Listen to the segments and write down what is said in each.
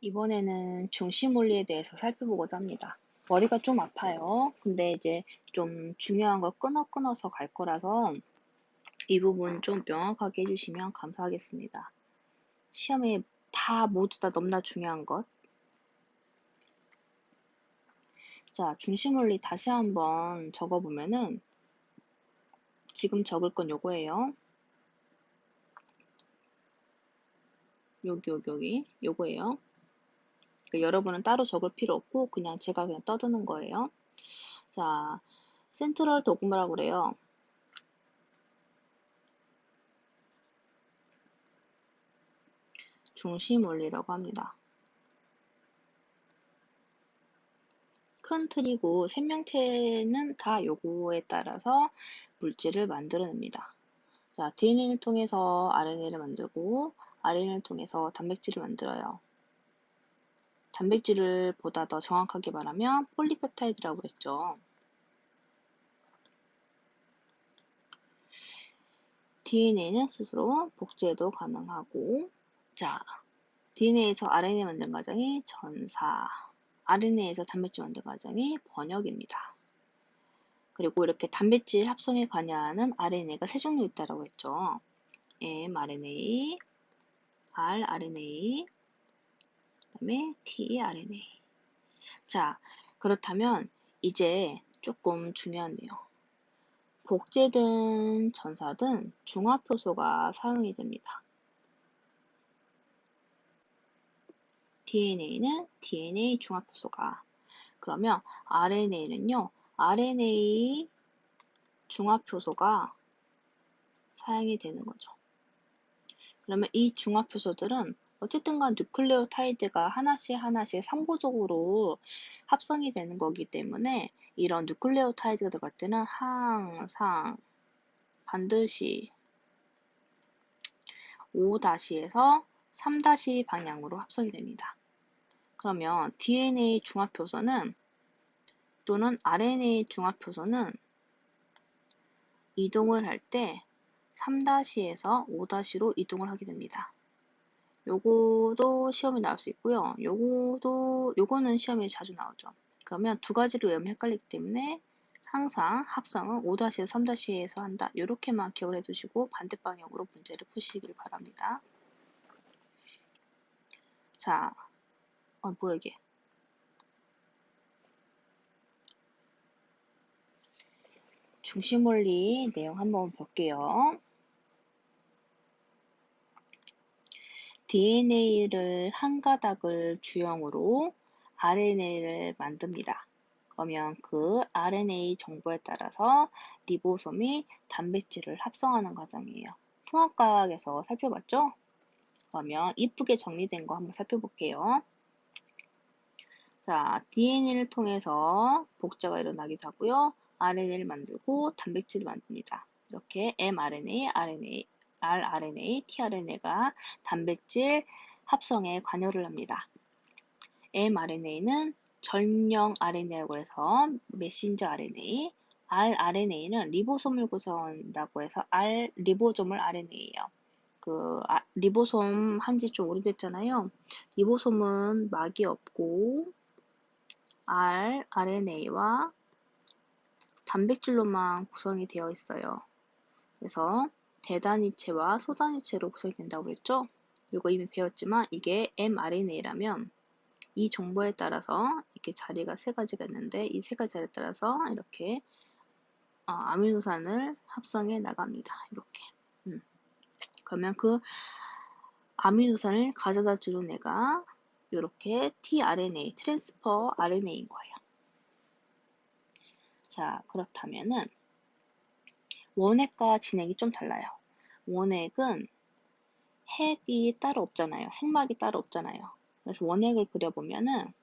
이번에는 중심 원리에 대해서 살펴보고자 합니다. 머리가 좀 아파요. 근데 이제 좀 중요한 걸 끊어서 갈 거라서 이 부분 좀 명확하게 해주시면 감사하겠습니다. 시험에 모두 다 너무나 중요한 것. 자, 중심 원리 다시 한번 적어보면은 지금 적을 건 요거예요. 여기 요거예요. 그러니까 여러분은 따로 적을 필요 없고 그냥 제가 그냥 떠드는 거예요. 자, 센트럴 도그마라고 그래요. 중심 원리라고 합니다. 큰 틀이고 생명체는 다 요거에 따라서 물질을 만들어냅니다. 자, DNA를 통해서 RNA를 만들고 RNA를 통해서 단백질을 만들어요. 단백질을 보다 더 정확하게 말하면 폴리펩타이드라고 했죠. DNA는 스스로 복제도 가능하고, 자, DNA에서 RNA 만든 과정이 전사, RNA에서 단백질 만든 과정이 번역입니다. 그리고 이렇게 단백질 합성에 관여하는 RNA가 세 종류 있다고 했죠. mRNA, rRNA, 그다음에 tRNA. 자, 그렇다면 이제 조금 중요한데요. 복제든 전사든 중화효소가 사용이 됩니다. DNA는 DNA 중화효소가, 그러면 RNA는요, RNA 중화효소가 사용이 되는 거죠. 그러면 이 중화효소들은 어쨌든 간 누클레오타이드가 하나씩 상호적으로 합성이 되는 거기 때문에 이런 누클레오타이드가 들어갈 때는 항상 반드시 5-에서 3- 방향으로 합성이 됩니다. 그러면 DNA 중화효소는 또는 RNA 중화효소는 이동을 할 때 3-에서 5-로 이동을 하게 됩니다. 요거도 시험에 나올 수 있고요. 요거는 시험에 자주 나오죠. 그러면 두 가지를 외우면 헷갈리기 때문에 항상 합성은 5-에서 3-에서 한다. 요렇게만 기억을 해두시고 반대 방향으로 문제를 푸시길 바랍니다. 자, 뭐야 이게. 중심 원리 내용 한번 볼게요. DNA를 한 가닥을 주형으로 RNA를 만듭니다. 그러면 그 RNA 정보에 따라서 리보솜이 단백질을 합성하는 과정이에요. 통합과학에서 살펴봤죠? 그러면 이쁘게 정리된 거 한번 살펴볼게요. 자, DNA를 통해서 복제가 일어나기도 하고요. RNA를 만들고 단백질을 만듭니다. 이렇게 mRNA, RNA, rRNA, tRNA가 단백질 합성에 관여를 합니다. mRNA는 전령 RNA라고 해서 메신저 RNA, rRNA는 리보솜을 구성한다고 해서 리보조멀 RNA예요. 리보솜 한지 좀 오래됐잖아요. 리보솜은 막이 없고 rRNA와 단백질로만 구성이 되어 있어요. 그래서 대단위체와 소단위체로 구성이 된다고 그랬죠? 이거 이미 배웠지만 이게 mRNA라면 이 정보에 따라서 이렇게 자리가 세 가지가 있는데 이 세 가지 자리에 따라서 이렇게 아미노산을 합성해 나갑니다. 이렇게. 그러면 그 아미노산을 가져다 주는 애가 이렇게 tRNA, 트랜스퍼 RNA인 거예요. 자, 그렇다면은 원액과 진액이 좀 달라요. 원액은 핵이 따로 없잖아요. 핵막이 따로 없잖아요. 그래서 원액을 그려보면은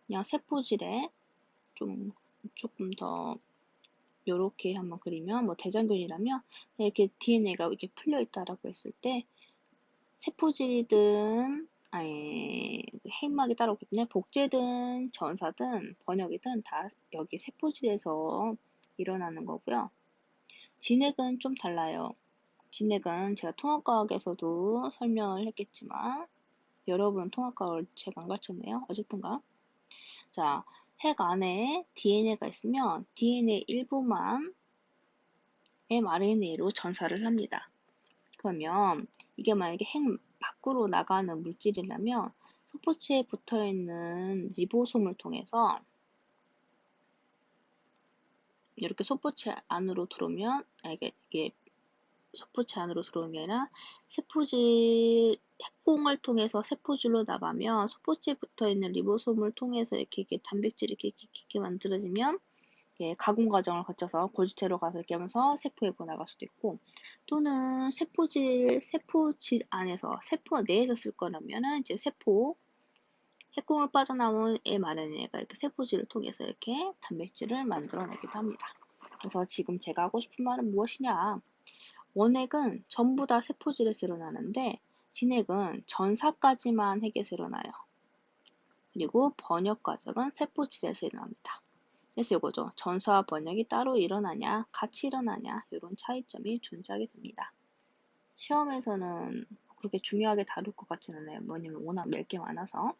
그냥 세포질에 조금 더 요렇게 한번 그리면 대장균이라면 이렇게 DNA가 이렇게 풀려 있다라고 했을 때 세포질이든 핵막이 따로 없거든요. 복제든 전사든 번역이든 다 여기 세포질에서 일어나는 거고요. 진액은 좀 달라요. 진액은 제가 통합과학에서도 설명을 했겠지만 여러분 통합과를 제가 안 가르쳤네요. 어쨌든가. 자, 핵 안에 DNA가 있으면 DNA 일부만 mRNA로 전사를 합니다. 그러면 이게 만약에 핵 밖으로 나가는 물질이라면 소포체에 붙어 있는 리보솜을 통해서 이렇게 소포체 안으로 들어오면 이게 소포체 안으로 들어오는 게 아니라 세포질 핵공을 통해서 세포질로 나가면 소포체에 붙어 있는 리보솜을 통해서 이렇게 단백질이 이렇게 만들어지면 가공 과정을 거쳐서 골지체로 가서 이렇게 하면서 세포에 보내갈 수도 있고, 또는 세포질 안에서 세포 내에서 쓸 거라면은 이제 세포 핵공을 빠져나온 mRNA가 이렇게 세포질을 통해서 이렇게 단백질을 만들어내기도 합니다. 그래서 지금 제가 하고 싶은 말은 무엇이냐? 원핵은 전부 다 세포질에서 일어나는데 진핵은 전사까지만 핵에서 일어나요. 그리고 번역 과정은 세포질에서 일어납니다. 그래서 이거죠. 전사와 번역이 따로 일어나냐, 같이 일어나냐, 이런 차이점이 존재하게 됩니다. 시험에서는 그렇게 중요하게 다룰 것 같지는 않아요. 뭐냐면 워낙 낼 게 많아서.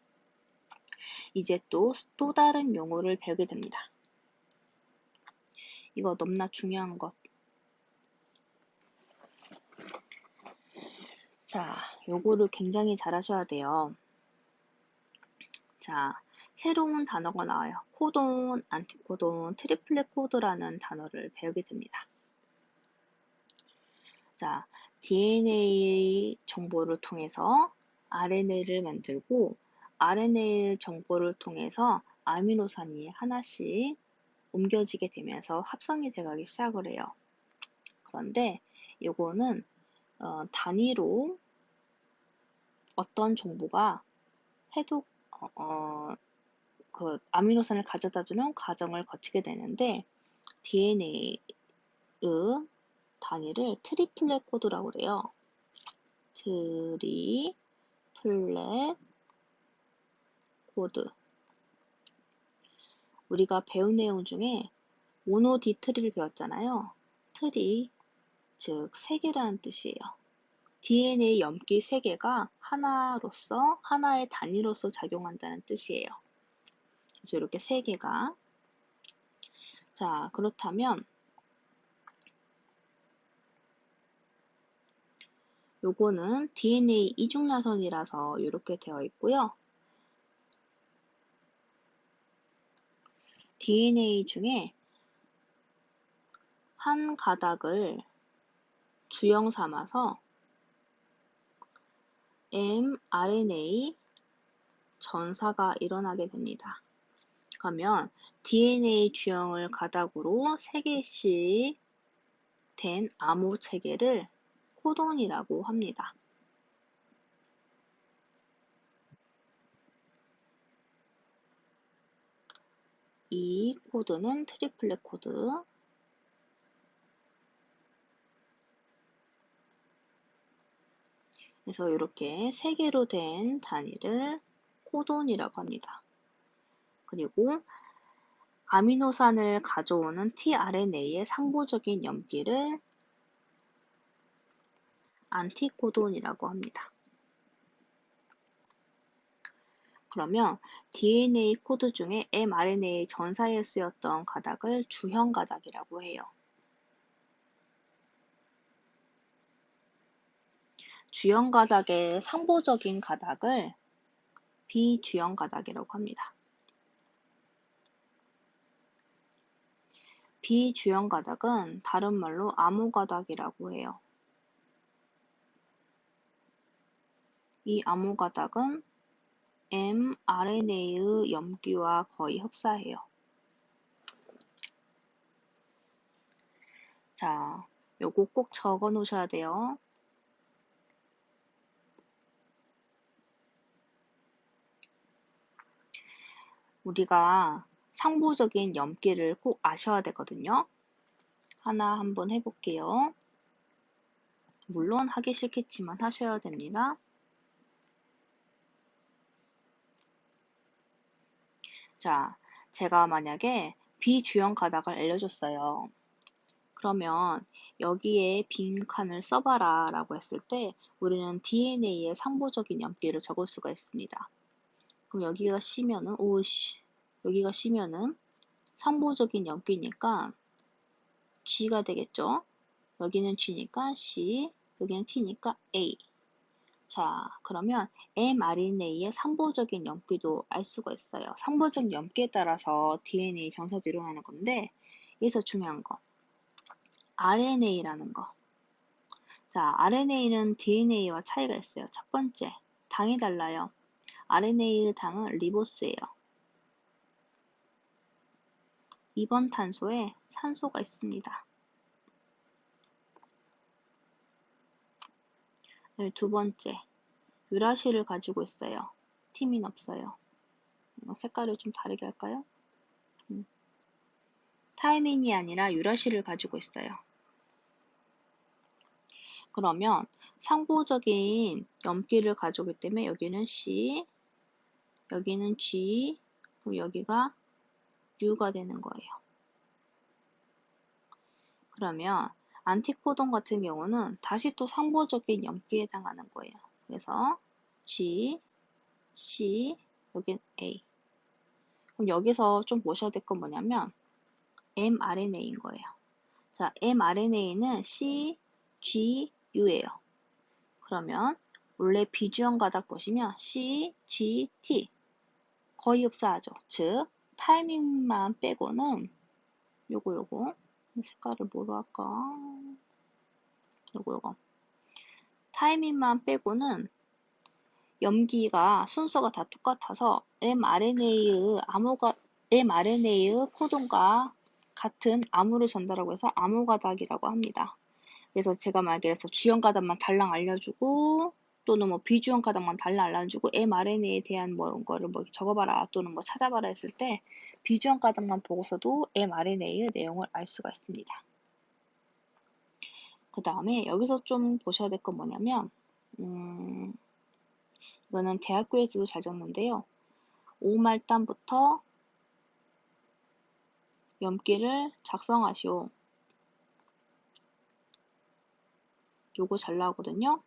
이제 또 다른 용어를 배우게 됩니다. 이거 너무나 중요한 것. 자, 요거를 굉장히 잘 하셔야 돼요. 자, 새로운 단어가 나와요. 코돈, 안티코돈, 트리플렛 코드라는 단어를 배우게 됩니다. 자, DNA 정보를 통해서 RNA를 만들고 RNA 정보를 통해서 아미노산이 하나씩 옮겨지게 되면서 합성이 돼가기 시작을 해요. 그런데 요거는 단위로 어떤 정보가 해독 그 아미노산을 가져다주는 과정을 거치게 되는데 DNA의 단위를 트리플렛 코드라고 그래요. 트리플렛 코드. 우리가 배운 내용 중에 모노디트리를 배웠잖아요. 트리, 즉 3개라는 뜻이에요. DNA 염기 3개가 하나로서, 하나의 단위로서 작용한다는 뜻이에요. 그래서 이렇게 3개가. 자, 그렇다면 요거는 DNA 이중나선이라서 이렇게 되어 있고요. DNA 중에 한 가닥을 주형 삼아서 mRNA 전사가 일어나게 됩니다. 그러면 DNA 주형을 가닥으로 3개씩 된 암호 체계를 코돈이라고 합니다. 이 코드는 트리플렛 코드. 그래서 이렇게 3개로 된 단위를 코돈이라고 합니다. 그리고 아미노산을 가져오는 tRNA의 상부적인 염기를 안티코돈이라고 합니다. 그러면 DNA 코드 중에 mRNA 전사에 쓰였던 가닥을 주형 가닥이라고 해요. 주형 가닥의 상부적인 가닥을 비주형 가닥이라고 합니다. 비주형 가닥은 다른 말로 암호 가닥이라고 해요. 이 암호 가닥은 mRNA의 염기와 거의 흡사해요. 자, 요거 꼭 적어 놓으셔야 돼요. 우리가 상부적인 염기를 꼭 아셔야 되거든요. 하나 한번 해볼게요. 물론 하기 싫겠지만 하셔야 됩니다. 자, 제가 만약에 비주형 가닥을 알려줬어요. 그러면 여기에 빈 칸을 써봐라 라고 했을 때 우리는 DNA의 상보적인 염기를 적을 수가 있습니다. 그럼 여기가 C면은, 오씨, 여기가 C면은 상보적인 염기니까 G가 되겠죠? 여기는 G니까 C, 여기는 T니까 A. 자, 그러면 mRNA의 상보적인 염기도 알 수가 있어요. 상보적인 염기에 따라서 DNA 정사도 일어나는 건데, 여기서 중요한 거, RNA라는 거. 자, RNA는 DNA와 차이가 있어요. 첫 번째, 당이 달라요. RNA 당은 리보스예요. 2번 탄소에 산소가 있습니다. 네, 두 번째, 유라실을 가지고 있어요. 티민 없어요. 색깔을 좀 다르게 할까요? 타이민이 아니라 유라실을 가지고 있어요. 그러면 상보적인 염기를 가져오기 때문에 여기는 C, 여기는 G, 그럼 여기가 U가 되는 거예요. 그러면 안티코돈 같은 경우는 다시 또 상보적인 염기에 해당하는 거예요. 그래서 G, C, 여긴 A. 그럼 여기서 좀 보셔야 될 건 뭐냐면 mRNA인 거예요. 자, mRNA는 C, G, U예요. 그러면 원래 비주형 가닥 보시면 C, G, T 거의 흡사하죠. 즉 타이밍만 빼고는 요거 색깔을 뭐로 할까? 요거 타이밍만 빼고는 염기가 순서가 다 똑같아서 mRNA의 코돈과 같은 암호를 전달하고 해서 암호가닥이라고 합니다. 그래서 제가 만약에 주형 가닥만 달랑 알려주고 또는 뭐 비주형 가닥만 달랑 알려주고 mRNA에 대한 뭐 거를 뭐 적어봐라 또는 뭐 찾아봐라 했을 때 비주형 가닥만 보고서도 mRNA의 내용을 알 수가 있습니다. 그 다음에 여기서 좀 보셔야 될 건 뭐냐면 이거는 대학교에서도 잘 적는데요. 5말단부터 염기를 작성하시오. 요거 잘 나오거든요.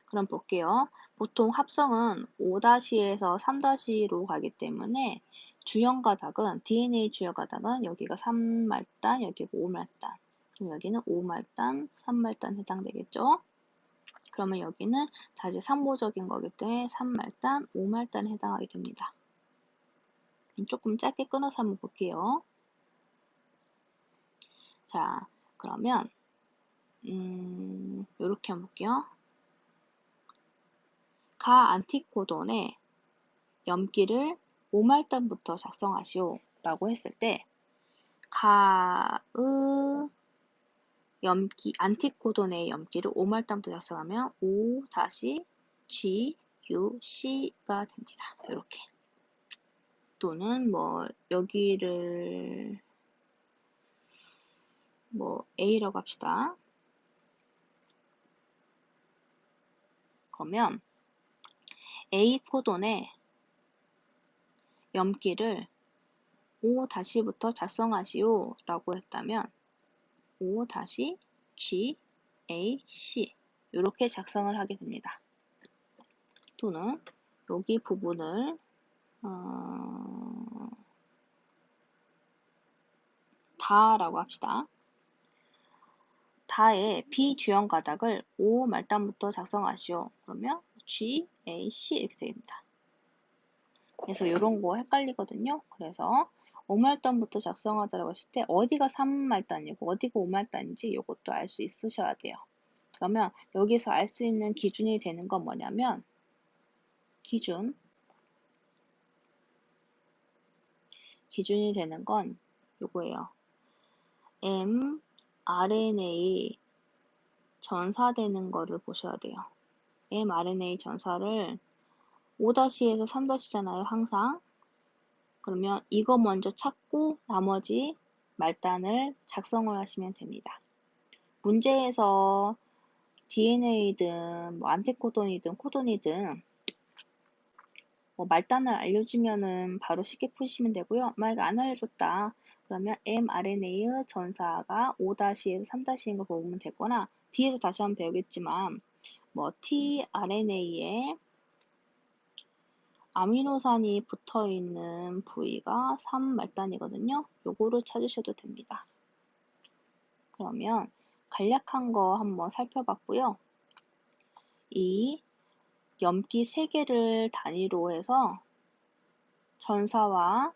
그럼 볼게요. 보통 합성은 5-에서 3-로 가기 때문에 주형 가닥은 DNA 주형 가닥은 여기가 3말단, 여기가 5말단. 그럼 여기는 5말단, 3말단 해당되겠죠? 그러면 여기는 다시 상보적인 거기 때문에 3말단, 5말단에 해당하게 됩니다. 조금 짧게 끊어서 한번 볼게요. 자, 그러면 이렇게 한번 볼게요. 가 안티코돈의 염기를 5말단부터 작성하시오 라고 했을 때 가의 염기, 안티코돈의 염기를 5말단부터 작성하면 5-G, U, C가 됩니다. 이렇게. 또는 뭐 여기를 뭐 A라고 합시다. 그러면 A 코돈의 염기를 5-부터 작성하시오 라고 했다면 5-G, A, C 이렇게 작성을 하게 됩니다. 또는 여기 부분을 다라고 합시다. 다의 비주형 가닥을 5말단부터 작성하시오. 그러면 G, A, C 이렇게 됩니다. 그래서 이런 거 헷갈리거든요. 그래서 5말단부터 작성하더라고 했을 때 어디가 3말단이고 어디가 5말단인지 이것도 알 수 있으셔야 돼요. 그러면 여기서 알 수 있는 기준이 되는 건 뭐냐면 기준이 되는 건 요거예요. mRNA 전사되는 거를 보셔야 돼요. mRNA 전사를 5-에서 3-잖아요. 항상. 그러면 이거 먼저 찾고 나머지 말단을 작성을 하시면 됩니다. 문제에서 DNA든 뭐 안티코돈이든 코돈이든 뭐 말단을 알려주면은 바로 쉽게 푸시면 되고요. 만약에 안 알려줬다. 그러면 mRNA의 전사가 5-에서 3-인 걸 보면 되거나 뒤에서 다시 한번 배우겠지만 뭐 tRNA에 아미노산이 붙어 있는 부위가 3말단이거든요. 요거를 찾으셔도 됩니다. 그러면 간략한 거 한번 살펴봤고요. 이 염기 3개를 단위로 해서 전사와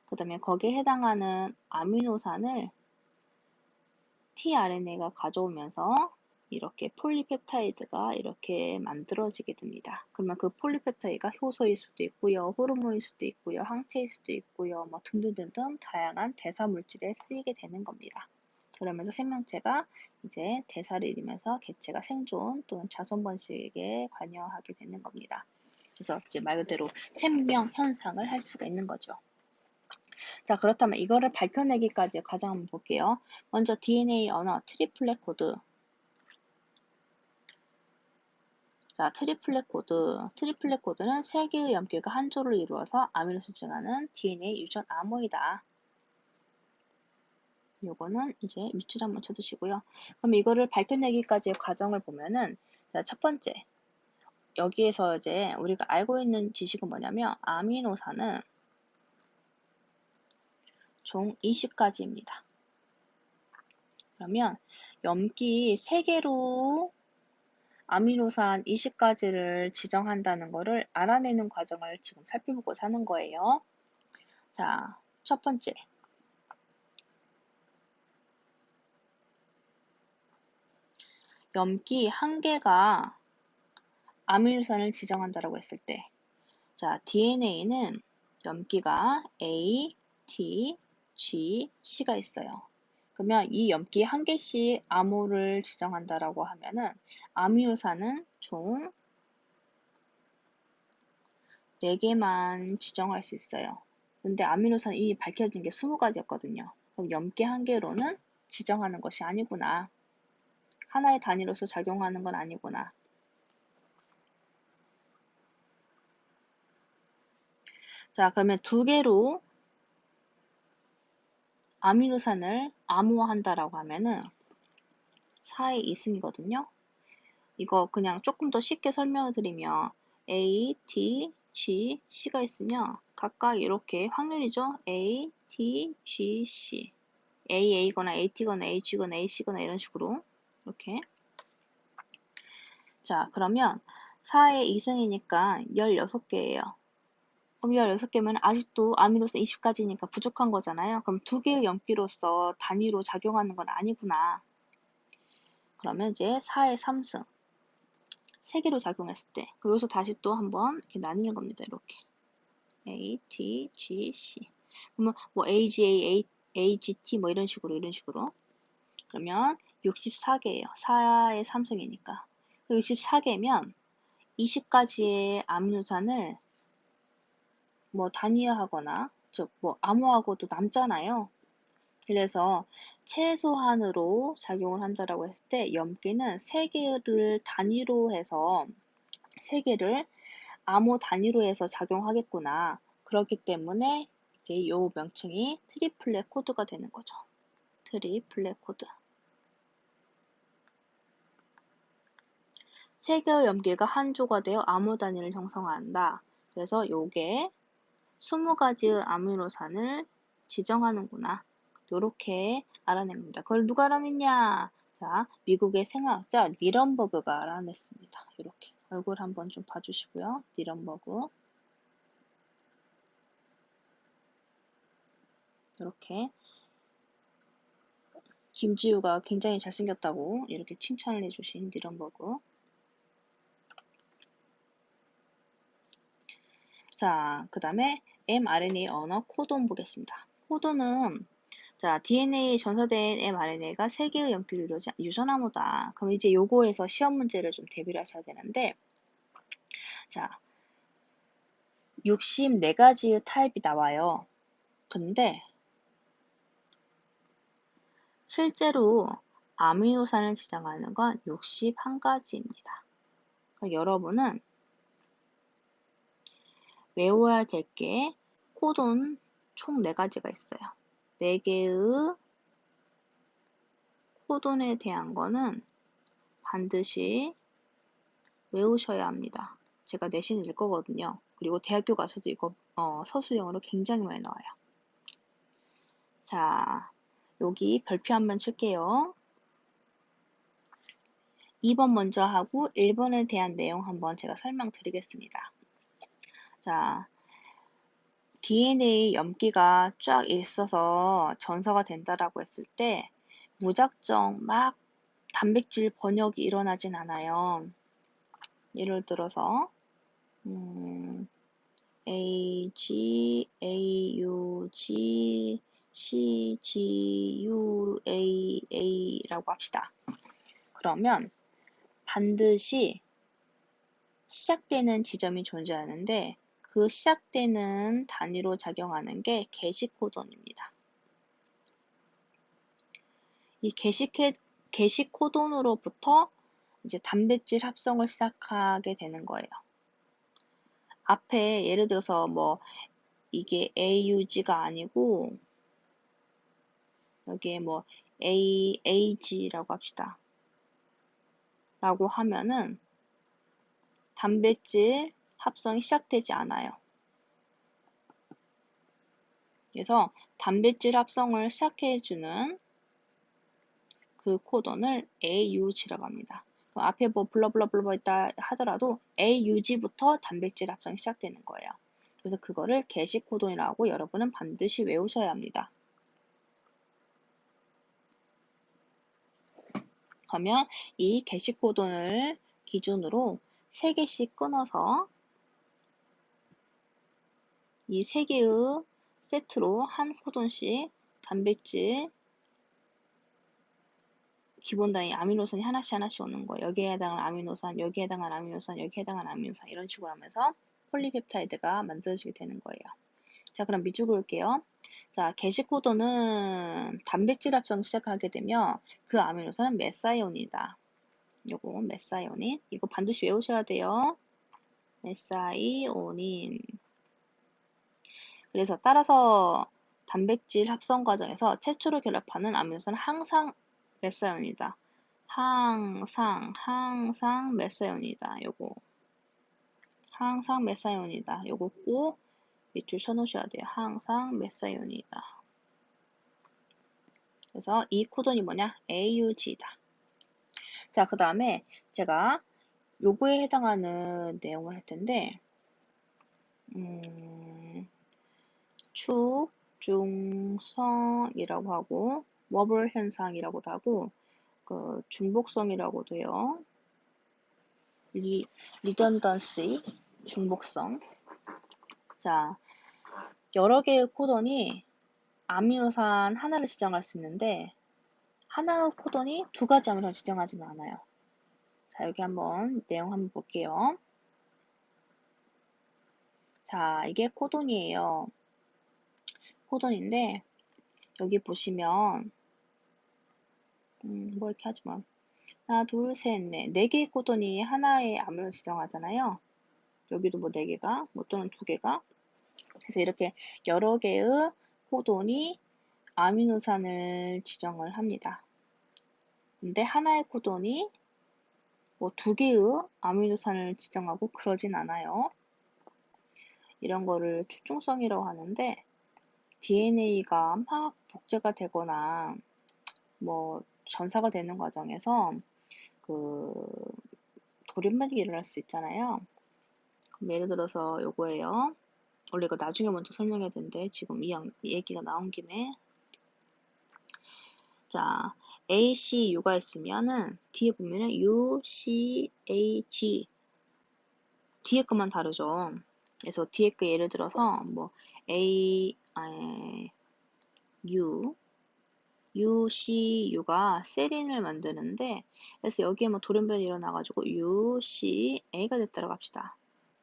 그 다음에 거기에 해당하는 아미노산을 tRNA가 가져오면서 이렇게 폴리펩타이드가 이렇게 만들어지게 됩니다. 그러면 그 폴리펩타이드가 효소일 수도 있고요, 호르몬일 수도 있고요, 항체일 수도 있고요, 뭐 등등등등 다양한 대사 물질에 쓰이게 되는 겁니다. 그러면서 생명체가 이제 대사를 이루면서 개체가 생존 또는 자손 번식에 관여하게 되는 겁니다. 그래서 이제 말 그대로 생명 현상을 할 수가 있는 거죠. 자, 그렇다면 이거를 밝혀내기까지 과정 한번 볼게요. 먼저 DNA 언어 트리플렛 코드. 자, 트리플렛 코드. 트리플렛 코드는 3개의 염기가 한 조를 이루어서 아미노스 증하는 DNA 유전 암호이다. 요거는 이제 밑줄 한번 쳐두시고요. 그럼 이거를 밝혀내기까지의 과정을 보면은, 자, 첫 번째. 여기에서 이제 우리가 알고 있는 지식은 뭐냐면, 아미노산은 총 20가지입니다. 그러면 염기 3개로 아미노산 20가지를 지정한다는 것을 알아내는 과정을 지금 살펴보고자 하는 거예요. 자, 첫 번째. 염기 1개가 아미노산을 지정한다라고 했을 때, 자, DNA는 염기가 A, T, G, C가 있어요. 그러면 이 염기 1개씩 암호를 지정한다라고 하면은 아미노산은 총 4개만 지정할 수 있어요. 근데 아미노산이 이미 밝혀진 게 20가지였거든요. 그럼 염기 1개로는 지정하는 것이 아니구나. 하나의 단위로서 작용하는 건 아니구나. 자, 그러면 2개로 아미노산을 암호화한다라고 하면은 4의 2승이거든요. 이거 그냥 조금 더 쉽게 설명을 드리면 A, T, G, C가 있으면 각각 이렇게 확률이죠. A, T, G, C. A, A거나 AT거나 AG거나 AC거나 이런 식으로 이렇게. 자, 그러면 4의 2승이니까 16개예요. 그럼 16개면 아직도 아미노산 20가지니까 부족한 거잖아요. 그럼 2개의 염기로서 단위로 작용하는 건 아니구나. 그러면 이제 4의 3승. 3개로 작용했을 때. 여기서 다시 또 한번 이렇게 나뉘는 겁니다. 이렇게. A, T, G, C. 그러면 뭐 AGA, AGT 뭐 이런 식으로. 그러면 64개예요. 4의 3승이니까. 64개면 20가지의 아미노산을 뭐 단위화하거나 즉 뭐 암호하고도 남잖아요. 그래서 최소한으로 작용을 한다라고 했을 때 염기는 3개를 단위로 해서 3개를 암호 단위로 해서 작용하겠구나. 그렇기 때문에 이제 요 명칭이 트리플렛 코드가 되는 거죠. 트리플렛 코드. 3개의 염기가 한 조가 되어 암호 단위를 형성한다. 그래서 요게 20가지의 아미노산을 지정하는구나. 요렇게 알아냅니다. 그걸 누가 알아냈냐? 자, 미국의 생화학자 니런버그가 알아냈습니다. 이렇게 얼굴 한번 좀 봐주시고요. 니런버그. 이렇게 김지우가 굉장히 잘생겼다고 이렇게 칭찬을 해주신 니런버그. 자, 그 다음에 mRNA 언어 코돈 보겠습니다. 코돈은 자, DNA 전사된 mRNA가 3개의 염기를 이루어진 유전암호다. 그럼 이제 요거에서 시험 문제를 좀 대비를 하셔야 되는데, 자, 64가지의 타입이 나와요. 근데 실제로 아미노산을 지정하는 건 61가지입니다. 그러니까 여러분은 외워야 될 게 코돈 총 4가지가 있어요. 4개의 코돈에 대한 거는 반드시 외우셔야 합니다. 제가 내신 낼 거거든요. 그리고 대학교 가서도 이거 서술형으로 굉장히 많이 나와요. 자, 여기 별표 한번 칠게요. 2번 먼저 하고 1번에 대한 내용 한번 제가 설명드리겠습니다. 자, DNA 염기가 쫙 있어서 전사가 된다라고 했을 때 무작정 막 단백질 번역이 일어나진 않아요. 예를 들어서 AG, AUG, CGUAA라고 합시다. 그러면 반드시 시작되는 지점이 존재하는데 그 시작되는 단위로 작용하는 게 게시코돈입니다. 이 게시코돈으로부터 이제 단백질 합성을 시작하게 되는 거예요. 앞에 예를 들어서 뭐 이게 AUG가 아니고 여기에 뭐 AG라고 합시다. 라고 하면은 단백질 합성이 시작되지 않아요. 그래서 단백질 합성을 시작해주는 그 코돈을 AUG라고 합니다. 그럼 앞에 뭐 블러블러블러 있다 하더라도 AUG부터 단백질 합성이 시작되는 거예요. 그래서 그거를 게시코돈이라고 여러분은 반드시 외우셔야 합니다. 그러면 이 게시코돈을 기준으로 3개씩 끊어서 이 3개의 세트로 한 코돈씩 단백질 기본 단위 아미노산이 하나씩 오는 거예요. 여기에 해당하는 아미노산, 여기에 해당하는 아미노산, 여기에 해당하는 아미노산 이런 식으로 하면서 폴리펩타이드가 만들어지게 되는 거예요. 자, 그럼 밑줄 그을게요. 자, 게시코돈은 단백질 합성 시작하게 되면 그 아미노산은 메사이온이다. 요거 메사이오닌. 이거 반드시 외우셔야 돼요. 메사이오닌. 그래서 따라서 단백질 합성 과정에서 최초로 결합하는 아미노산은 항상 메사이온이다. 항상 메사이온이다. 요거. 항상 메사이온이다. 요거 꼭 밑줄 쳐놓으셔야 돼요. 항상 메사이온이다. 그래서 이 코돈이 뭐냐? AUG다. 자, 그 다음에 제가 요거에 해당하는 내용을 할 텐데, 축중성이라고 하고, 워블 현상이라고도 하고, 그 중복성이라고도 해요. 리던던시, 중복성. 자, 여러 개의 코돈이 아미노산 하나를 지정할 수 있는데, 하나의 코돈이 2가지 아미노산 지정하지는 않아요. 자, 여기 한번 내용 한번 볼게요. 자, 이게 코돈이에요. 코돈인데 여기 보시면 뭐 이렇게 하지 마. 하나, 둘, 셋, 넷. 4개의 코돈이 하나의 아미노 지정하잖아요. 여기도 뭐 4개가, 뭐 또는 2개가. 그래서 이렇게 여러 개의 코돈이 아미노산을 지정을 합니다. 근데 하나의 코돈이 뭐 2개의 아미노산을 지정하고 그러진 않아요. 이런 거를 추중성이라고 하는데 DNA가 막 복제가 되거나 뭐 전사가 되는 과정에서 그 돌연변이가 일어날 수 있잖아요. 그럼 예를 들어서 요거예요. 원래 이거 나중에 먼저 설명해야 되는데 지금 이 얘기가 나온 김에 자 ACU가 있으면은 뒤에 보면은 UCAG 뒤에 것만 다르죠. 그래서 뒤에 거 예를 들어서 뭐 UCU가 세린을 만드는데 그래서 여기에 뭐 돌연변이 일어나가지고 UCA가 됐다고 합시다.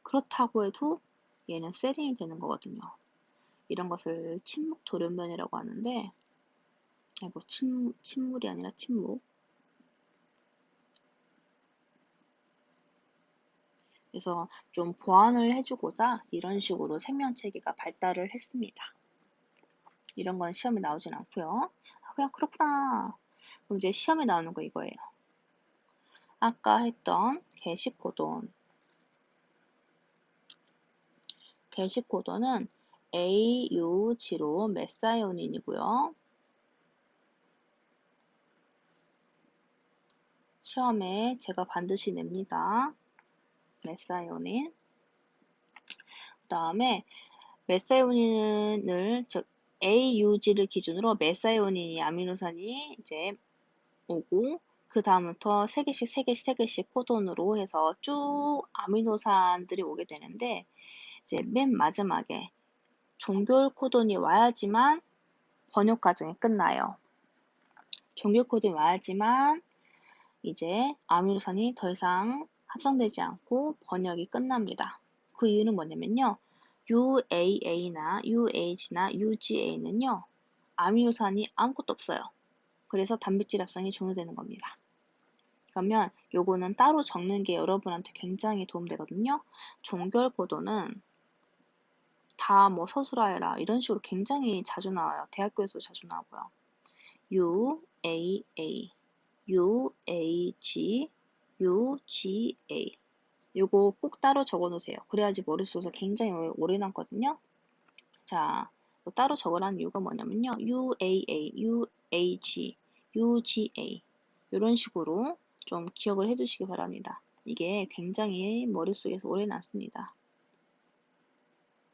그렇다고 해도 얘는 세린이 되는 거거든요. 이런 것을 침묵 돌연변이라고 하는데 아이고 침물이 아니라 침묵. 그래서 좀 보완을 해주고자 이런 식으로 생명체계가 발달을 했습니다. 이런 건 시험에 나오진 않고요. 그냥 그렇구나. 그럼 이제 시험에 나오는 거 이거예요. 아까 했던 게시코돈. 게시코돈은 AUG로 메사이오닌이고요. 시험에 제가 반드시 냅니다. 메사이오닌. 그 다음에 메사이오닌을 즉 AUG를 기준으로 메사이오닌이 아미노산이 이제 오고 그 다음부터 3개씩 코돈으로 해서 쭉 아미노산들이 오게 되는데 이제 맨 마지막에 종결 코돈이 와야지만 번역 과정이 끝나요. 종결 코돈이 와야지만 이제 아미노산이 더 이상 합성되지 않고 번역이 끝납니다. 그 이유는 뭐냐면요. UAA나 UH나 UGA는요. 아미노산이 아무것도 없어요. 그래서 단백질 합성이 종료되는 겁니다. 그러면 요거는 따로 적는 게 여러분한테 굉장히 도움되거든요. 종결 코돈은 다 뭐 서술하여라 이런 식으로 굉장히 자주 나와요. 대학교에서 자주 나오고요. UAA, UAG, UGA 요거 꼭 따로 적어 놓으세요. 그래야지 머릿속에서 굉장히 오래 남거든요. 자, 따로 적으라는 이유가 뭐냐면요. UAA, UAG, UGA 이런 식으로 좀 기억을 해주시기 바랍니다. 이게 굉장히 머릿속에서 오래 남습니다.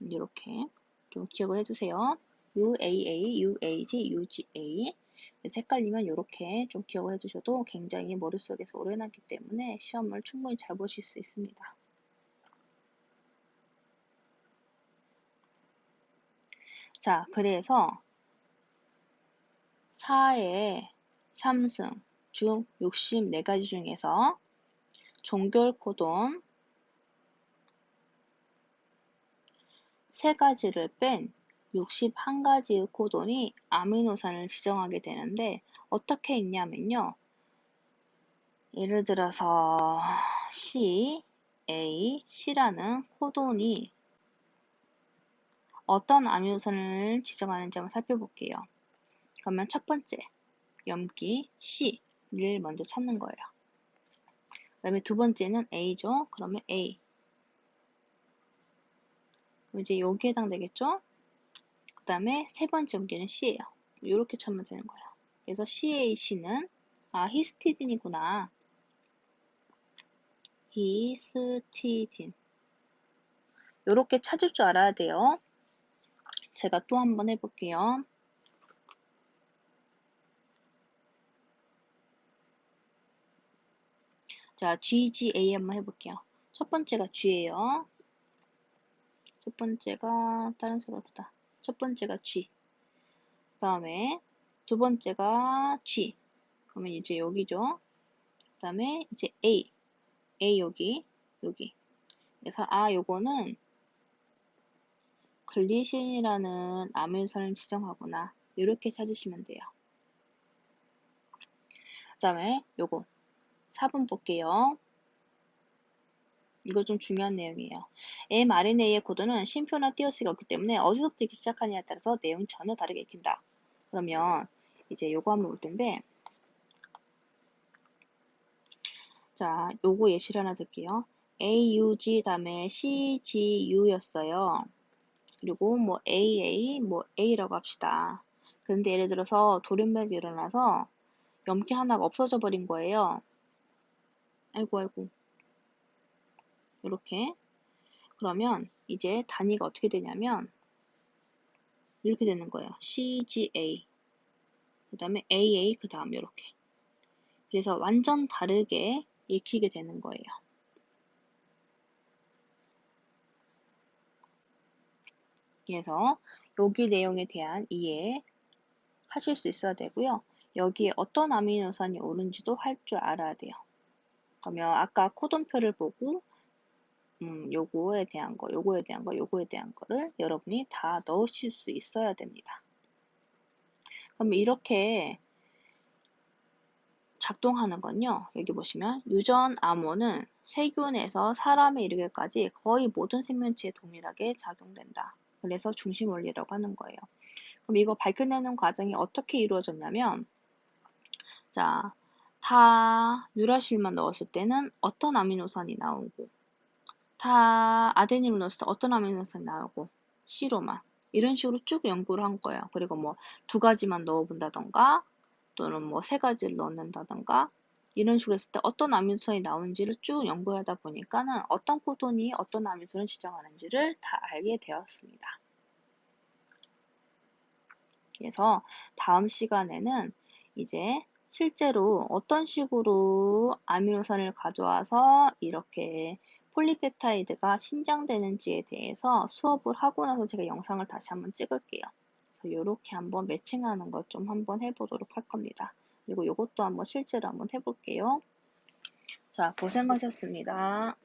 이렇게 좀 기억을 해주세요. UAA, UAG, UGA 헷갈리면 이렇게 좀 기억을 해주셔도 굉장히 머릿속에서 오래 남기 때문에 시험을 충분히 잘 보실 수 있습니다. 자, 그래서 4의 3승 중 64가지 중에서 종결 코돈 3가지를 뺀 61가지의 코돈이 아미노산을 지정하게 되는데 어떻게 있냐면요. 예를 들어서 C, A, C라는 코돈이 어떤 아미노산을 지정하는지 한번 살펴볼게요. 그러면 첫 번째, 염기 C를 먼저 찾는 거예요. 그 다음에 두 번째는 A죠. 그러면 A. 그럼 이제 여기에 해당되겠죠? 그 다음에 세 번째 염기는 C예요. 이렇게 찾으면 되는 거예요. 그래서 CAC는 히스티딘이구나. 히스티딘. 이렇게 찾을 줄 알아야 돼요. 제가 또 한번 해볼게요. 자, GGA 한번 해볼게요. 첫 번째가 G예요. 첫 번째가 다른 색으로보다 첫 번째가 G. 그 다음에 두 번째가 G. 그러면 이제 여기죠. 그 다음에 이제 A. A 여기. 그래서 요거는 글리신이라는 아미노산을 지정하거나 이렇게 찾으시면 돼요. 그 다음에 요거 4번 볼게요. 이거 좀 중요한 내용이에요. mRNA의 코드는 쉼표나 띄어쓰기가 없기 때문에 어디서부터 읽기 시작하냐에 따라서 내용이 전혀 다르게 읽힌다. 그러면 이제 요거 한번 볼 텐데 자, 요거 예시를 하나 들게요. AUG 다음에 CGU였어요. 그리고 뭐 AA, 뭐 A라고 합시다. 그런데 예를 들어서 돌연변이 일어나서 염기 하나가 없어져 버린 거예요. 아이고. 이렇게. 그러면 이제 단위가 어떻게 되냐면 이렇게 되는 거예요. CGA. 그 다음에 AA, 그 다음 이렇게. 그래서 완전 다르게 읽히게 되는 거예요. 그래서 여기 내용에 대한 이해 하실 수 있어야 되고요. 여기에 어떤 아미노산이 오는지도 할 줄 알아야 돼요. 그러면 아까 코돈표를 보고 요거에 대한 거, 요거에 대한 거를 여러분이 다 넣으실 수 있어야 됩니다. 그럼 이렇게 작동하는 건요. 여기 보시면 유전 암호는 세균에서 사람에 이르기까지 거의 모든 생명체에 동일하게 작용된다. 그래서 중심 원리라고 하는 거예요. 그럼 이거 밝혀내는 과정이 어떻게 이루어졌냐면, 자, 다 유라실만 넣었을 때는 어떤 아미노산이 나오고, 다 아데닌을 넣었을 때 어떤 아미노산이 나오고, C로만. 이런 식으로 쭉 연구를 한 거예요. 그리고 뭐 두 가지만 넣어본다던가, 또는 뭐 세 가지를 넣는다던가, 이런 식으로 했을 때 어떤 아미노산이 나오는지를 쭉 연구하다 보니까는 어떤 코돈이 어떤 아미노산을 지정하는지를 다 알게 되었습니다. 그래서 다음 시간에는 이제 실제로 어떤 식으로 아미노산을 가져와서 이렇게 폴리펩타이드가 신장되는지에 대해서 수업을 하고 나서 제가 영상을 다시 한번 찍을게요. 그래서 이렇게 한번 매칭하는 것 좀 한번 해보도록 할 겁니다. 그리고 이것도 한번 실제로 한번 해볼게요. 자, 고생하셨습니다.